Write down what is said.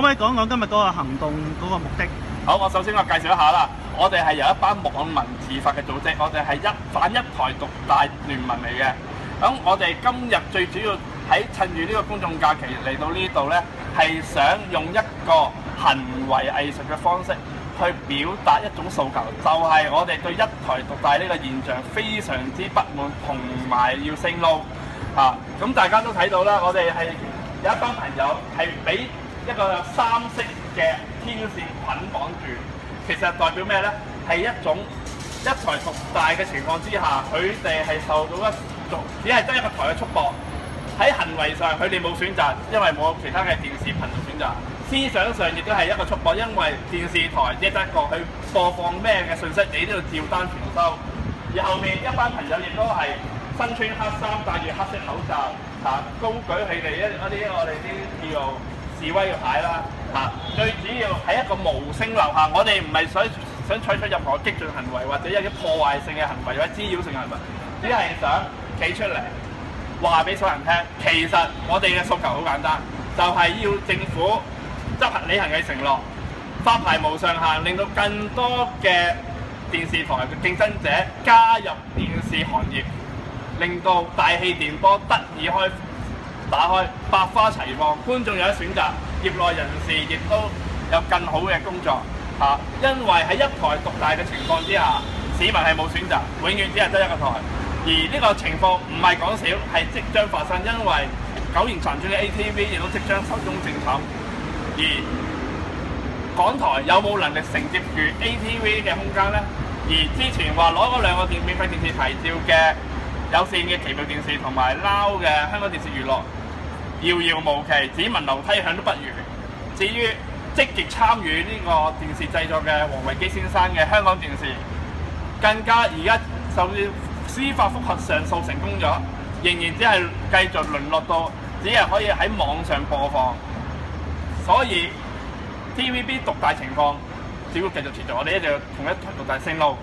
可唔可以講講今日嗰個行動嗰個目的？好，我首先介紹一下啦。我哋係由一班網民自發嘅組織，我哋係反一台獨大聯盟嚟嘅。咁我哋今日最主要趁住呢個公眾假期嚟到呢度呢，係想用一個行為藝術嘅方式去表達一種訴求，就係我哋對一台獨大呢個現象非常之不滿，同埋要升撈啊！咁大家都睇到啦，我哋係有一班朋友係俾一個三色嘅天線捆綁住，其實代表咩呢？係一種一台獨大嘅情況之下，佢哋係受到只係得一個台嘅束縛。喺行為上，佢哋冇選擇，因為冇其他嘅電視頻道選擇。思想上亦都係一個束縛，因為電視台只得一個，佢播放咩嘅信息，你都要照單全收。而後面一班朋友亦都係身穿黑衫，戴住黑色口罩，高舉佢哋我哋啲叫做示威嘅牌啦。最主要係一個無聲吶喊，我哋唔係想採取任何激進行為，或者一啲破壞性嘅行為或者滋擾性行為，只係想企出嚟話俾所有人聽。其實我哋嘅訴求好簡單，就係要政府執行履行嘅承諾，發牌無上限，令到更多嘅電視台嘅競爭者加入電視行業，令到大氣電波得以打開，百花齊放，觀眾有得選擇，業內人士亦都有更好嘅工作因為喺一台獨大嘅情況之下，市民係冇選擇，永遠只係得一個台。而呢個情況唔係講少，係即將發生，因為9年長春嘅 ATV 亦都即將壽終正寢。而港台有冇能力承接住 ATV 嘅空間呢？而之前話攞嗰兩個免費電視牌照嘅有線嘅奇妙電視同埋撈嘅香港電視娛樂，遙遙無期，只聞樓梯響都不如。至於積極參與呢個電視製作嘅黃維基先生嘅香港電視，更加而家受司法覆核上訴成功咗，仍然只係繼續淪落到只係可以喺網上播放。所以 TVB 獨大情況只會繼續持續，我哋一定要同一台獨大升撈。